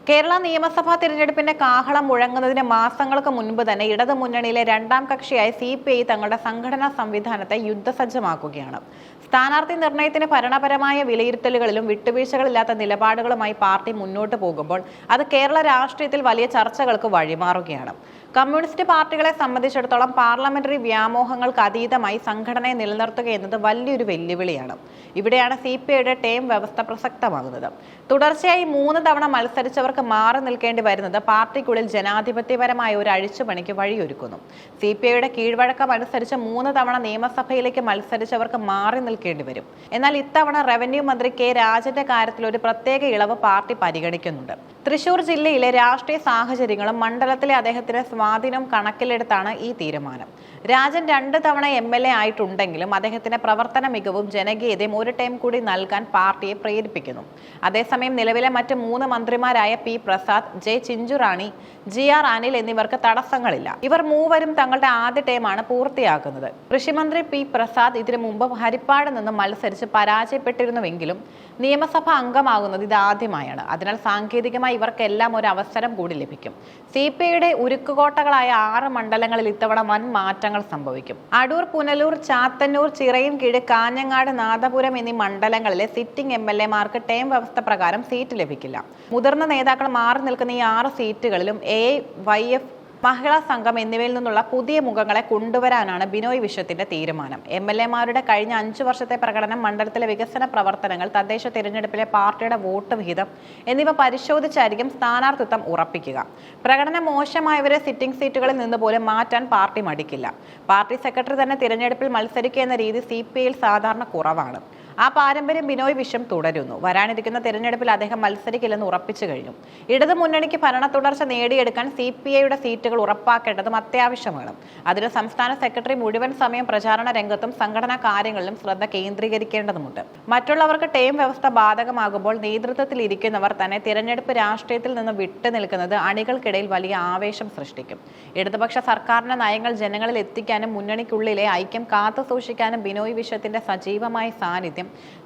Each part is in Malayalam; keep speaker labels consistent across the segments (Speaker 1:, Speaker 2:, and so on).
Speaker 1: കേരള നിയമസഭാ തിരഞ്ഞെടുപ്പിന്റെ കാഹളം മുഴങ്ങുന്നതിന് മാസങ്ങൾക്ക് മുൻപ് തന്നെ ഇടതു മുന്നണിയിലെ രണ്ടാം കക്ഷിയായ CPI തങ്ങളുടെ സംഘടനാ സംവിധാനത്തെ യുദ്ധസജ്ജമാക്കുകയാണ്. സ്ഥാനാർത്ഥി നിർണയത്തിന് ഭരണപരമായ വിലയിരുത്തലുകളിലും വിട്ടുവീഴ്ചകളില്ലാത്ത നിലപാടുകളുമായി പാർട്ടി മുന്നോട്ട് പോകുമ്പോൾ അത് കേരള രാഷ്ട്രീയത്തിൽ വലിയ ചർച്ചകൾക്ക് വഴിമാറുകയാണ്. കമ്മ്യൂണിസ്റ്റ് പാർട്ടികളെ സംബന്ധിച്ചിടത്തോളം പാർലമെന്ററി വ്യാമോഹങ്ങൾക്ക് അതീതമായി സംഘടനയെ നിലനിർത്തുക എന്നത് വലിയൊരു വെല്ലുവിളിയാണ്. ഇവിടെയാണ് CPIയുടെ ടേം വ്യവസ്ഥ പ്രസക്തമാകുന്നത്. തുടർച്ചയായി 3 തവണ മത്സരിച്ചവർക്ക് മാറി നിൽക്കേണ്ടി വരുന്നത് പാർട്ടിക്കുള്ളിൽ ജനാധിപത്യപരമായ ഒരു അഴിച്ചുപണിക്ക് വഴിയൊരുക്കുന്നു. CPIയുടെ കീഴ്വഴക്കം അനുസരിച്ച് 3 തവണ നിയമസഭയിലേക്ക് മത്സരിച്ചവർക്ക് മാറി നിൽക്കേണ്ടി വരും. എന്നാൽ ഇത്തവണ റവന്യൂ മന്ത്രി K. രാജന്റെ കാര്യത്തിൽ ഒരു പ്രത്യേക ഇളവ് പാർട്ടി പരിഗണിക്കുന്നുണ്ട്. തൃശൂർ ജില്ലയിലെ രാഷ്ട്രീയ സാഹചര്യങ്ങളും മണ്ഡലത്തിലെ അദ്ദേഹത്തിന്റെ സ്വാധീനം കണക്കിലെടുത്താണ് ഈ തീരുമാനം. രാജൻ 2 തവണ MLA ആയിട്ടുണ്ടെങ്കിലും അദ്ദേഹത്തിന്റെ പ്രവർത്തന മികവും ജനകീയതയും ഒരു ടൈം കൂടി നൽകാൻ പാർട്ടിയെ പ്രേരിപ്പിക്കുന്നു. അതേസമയം നിലവിലെ മറ്റ് 3 മന്ത്രിമാരായ P. Prasad, J. Chinchu Rani, GR Anil എന്നിവർക്ക് തടസ്സങ്ങളില്ല. ഇവർ മൂവരും തങ്ങളുടെ ആദ്യ ടൈമാണ് പൂർത്തിയാക്കുന്നത്. കൃഷിമന്ത്രി P. പ്രസാദ് ഇതിനു മുമ്പ് ഹരിപ്പാട് നിന്ന് മത്സരിച്ച് പരാജയപ്പെട്ടിരുന്നുവെങ്കിലും നിയമസഭ അംഗമാകുന്നത് ഇതാദ്യമായാണ്. അതിനാൽ സാങ്കേതികമായി ഇവർക്കെല്ലാം ഒരു അവസരം കൂടി ലഭിക്കും. CPIയുടെ ഉരുക്കുകോട്ടകളായ 6 മണ്ഡലങ്ങളിൽ ഇത്തവണ വൻ മാറ്റങ്ങൾ സംഭവിക്കും. അടൂർ, പുനലൂർ, ചാത്തന്നൂർ, ചിറയിൻകീഴ്, കാഞ്ഞങ്ങാട്, നാദപുരം എന്നീ മണ്ഡലങ്ങളിലെ സിറ്റിംഗ് MLA മാർക്ക് ടേം വ്യവസ്ഥ പ്രകാരം സീറ്റ് ലഭിക്കില്ല. മുതിർന്ന നേതാക്കൾ മാറി നിൽക്കുന്ന ഈ 6 സീറ്റുകളിലും AIYF, മഹിളാ സംഘം എന്നിവയിൽ നിന്നുള്ള പുതിയ മുഖങ്ങളെ കൊണ്ടുവരാനാണ് ബിനോയ് വിശ്വത്തിന്റെ തീരുമാനം. MLA മാരുടെ കഴിഞ്ഞ 5 വർഷത്തെ പ്രകടനം, മണ്ഡലത്തിലെ വികസന പ്രവർത്തനങ്ങൾ, തദ്ദേശ തിരഞ്ഞെടുപ്പിലെ പാർട്ടിയുടെ വോട്ട് വിഹിതം എന്നിവ പരിശോധിച്ചായിരിക്കും സ്ഥാനാർത്ഥിത്വം ഉറപ്പിക്കുക. പ്രകടനം മോശമായവരെ സിറ്റിംഗ് സീറ്റുകളിൽ നിന്ന് പോലും മാറ്റാൻ പാർട്ടി മടിക്കില്ല. പാർട്ടി സെക്രട്ടറി തന്നെ തിരഞ്ഞെടുപ്പിൽ മത്സരിക്കുക എന്ന രീതി CPIയിൽ സാധാരണ കുറവാണ്. ആ പാരമ്പര്യം ബിനോയ് വിശ്വം തുടരുന്നു. വരാനിരിക്കുന്ന തിരഞ്ഞെടുപ്പിൽ അദ്ദേഹം മത്സരിക്കില്ലെന്ന് ഉറപ്പിച്ചു കഴിഞ്ഞു. ഇടതു മുന്നണിക്ക് ഭരണ തുടർച്ച നേടിയെടുക്കാൻ CPIയുടെ സീറ്റുകൾ ഉറപ്പാക്കേണ്ടതും അത്യാവശ്യമാണ്. അതിന് സംസ്ഥാന സെക്രട്ടറി മുഴുവൻ സമയം പ്രചാരണ രംഗത്തും സംഘടനാ കാര്യങ്ങളിലും ശ്രദ്ധ കേന്ദ്രീകരിക്കേണ്ടതുമുണ്ട്. മറ്റുള്ളവർക്ക് ടേം വ്യവസ്ഥ ബാധകമാകുമ്പോൾ നേതൃത്വത്തിൽ ഇരിക്കുന്നവർ തന്നെ തിരഞ്ഞെടുപ്പ് രാഷ്ട്രീയത്തിൽ നിന്ന് വിട്ടു നിൽക്കുന്നത് അണികൾക്കിടയിൽ വലിയ ആവേശം സൃഷ്ടിക്കും. ഇടതുപക്ഷ സർക്കാരിന്റെ നയങ്ങൾ ജനങ്ങളിൽ എത്തിക്കാനും മുന്നണിക്കുള്ളിലെ ഐക്യം കാത്തു സൂക്ഷിക്കാനും ബിനോയ് വിശ്വത്തിന്റെ സജീവമായ സാന്നിധ്യം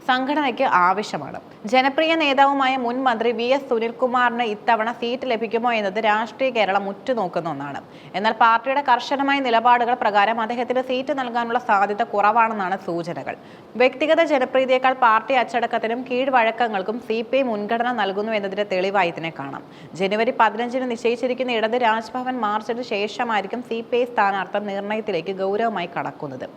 Speaker 1: സംഘടനയ്ക്ക് ആവശ്യമാണ്. ജനപ്രിയ നേതാവുമായ മുൻ മന്ത്രി VS സുനിൽകുമാറിന് ഇത്തവണ സീറ്റ് ലഭിക്കുമോ എന്നത് രാഷ്ട്രീയ കേരളം ഉറ്റുനോക്കുന്ന ഒന്നാണ്. എന്നാൽ പാർട്ടിയുടെ കർശനമായ നിലപാടുകൾ പ്രകാരം അദ്ദേഹത്തിന് സീറ്റ് നൽകാനുള്ള സാധ്യത കുറവാണെന്നാണ് സൂചനകൾ. വ്യക്തിഗത ജനപ്രീതിയേക്കാൾ പാർട്ടി അച്ചടക്കത്തിനും കീഴ്വഴക്കങ്ങൾക്കും CPI മുൻഗണന നൽകുന്നു എന്നതിന്റെ തെളിവായി ഇതിനെ കാണാം. ജനുവരി 15-ന് നിശ്ചയിച്ചിരിക്കുന്ന ഇടത് രാജ്ഭവൻ മാർച്ചിന് ശേഷമായിരിക്കും CPI സ്ഥാനാർത്ഥി നിർണയത്തിലേക്ക് ഗൗരവമായി കടക്കുന്നത്.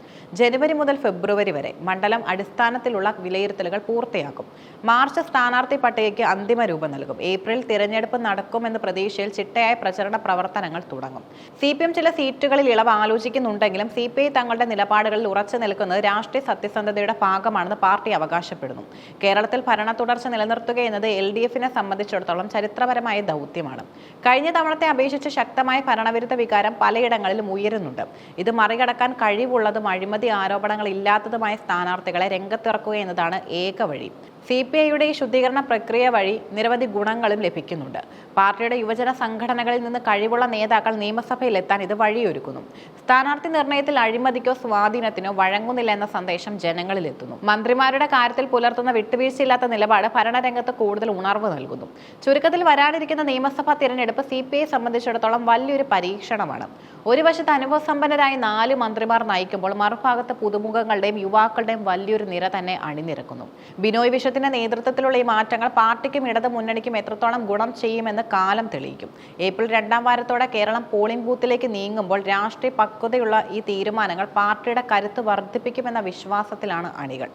Speaker 1: ജനുവരി മുതൽ ഫെബ്രുവരി വരെ മണ്ഡലം അടിസ്ഥാനത്തിലുള്ള വിലയിരുത്തലുകൾ പൂർത്തിയാക്കും. മാർച്ച് സ്ഥാനാർത്ഥി പട്ടികയ്ക്ക് അന്തിമ രൂപം നൽകും. ഏപ്രിൽ തിരഞ്ഞെടുപ്പ് നടക്കുമെന്ന പ്രതീക്ഷയിൽ ചിട്ടയായ പ്രചരണ പ്രവർത്തനങ്ങൾ തുടങ്ങും. CPM ചില സീറ്റുകളിൽ ഇളവ് ആലോചിക്കുന്നുണ്ടെങ്കിലും CPI തങ്ങളുടെ നിലപാടുകളിൽ ഉറച്ചു നിൽക്കുന്നത് രാഷ്ട്രീയ സത്യസന്ധതയുടെ ഭാഗമാണെന്ന് പാർട്ടി അവകാശപ്പെടുന്നു. കേരളത്തിൽ ഭരണ തുടർച്ച നിലനിർത്തുക എന്നത് LDFനെ സംബന്ധിച്ചിടത്തോളം ചരിത്രപരമായ ദൗത്യമാണ്. കഴിഞ്ഞ തവണത്തെ അപേക്ഷിച്ച് ശക്തമായ ഭരണവിരുദ്ധ വികാരം പലയിടങ്ങളിലും ഉയരുന്നുണ്ട്. ഇത് മറികടക്കാൻ കഴിവുള്ളതും അഴിമതി ആരോപണങ്ങൾ ഇല്ലാത്തതുമായ സ്ഥാനാർത്ഥികളെ രംഗത്തിറക്കുക എന്നതാണ് ഏക വഴി. CPIയുടെ ഈ ശുദ്ധീകരണ പ്രക്രിയ വഴി നിരവധി ഗുണങ്ങളും ലഭിക്കുന്നുണ്ട്. പാർട്ടിയുടെ യുവജന സംഘടനകളിൽ നിന്ന് കഴിവുള്ള നേതാക്കൾ നിയമസഭയിൽ എത്താൻ ഇത് വഴിയൊരുക്കുന്നു. സ്ഥാനാർത്ഥി നിർണയത്തിൽ അഴിമതിക്കോ സ്വാധീനത്തിനോ വഴങ്ങുന്നില്ല എന്ന സന്ദേശം ജനങ്ങളിൽ എത്തുന്നു. മന്ത്രിമാരുടെ കാര്യത്തിൽ പുലർത്തുന്ന വിട്ടുവീഴ്ചയില്ലാത്ത നിലപാട് ഭരണരംഗത്ത് കൂടുതൽ ഉണർവ് നൽകുന്നു. ചുരുക്കത്തിൽ വരാനിരിക്കുന്ന നിയമസഭാ തിരഞ്ഞെടുപ്പ് CPIയെ സംബന്ധിച്ചിടത്തോളം വലിയൊരു പരീക്ഷണമാണ്. ഒരു വശത്ത് അനുഭവസമ്പന്നരായ 4 മന്ത്രിമാർ നയിക്കുമ്പോൾ മറുഭാഗത്ത് പുതുമുഖങ്ങളുടെയും യുവാക്കളുടെയും വലിയൊരു നിര തന്നെ അണിനിരക്കുന്നു. ബിനോയ് വിശ്വത്തിന്റെ നേതൃത്വത്തിലുള്ള ഈ മാറ്റങ്ങൾ പാർട്ടിക്കും ഇടതു മുന്നണിക്കും എത്രത്തോളം ഗുണം ചെയ്യുമെന്ന് കാലം തെളിയിക്കും. ഏപ്രിൽ 2ാം വാരത്തോടെ കേരളം പോളിംഗ് ബൂത്തിലേക്ക് നീങ്ങുമ്പോൾ രാഷ്ട്രീയ പക്വതയുള്ള ഈ തീരുമാനങ്ങൾ പാർട്ടിയുടെ കരുത്ത് വർദ്ധിപ്പിക്കുമെന്ന വിശ്വാസത്തിലാണ് അണികൾ.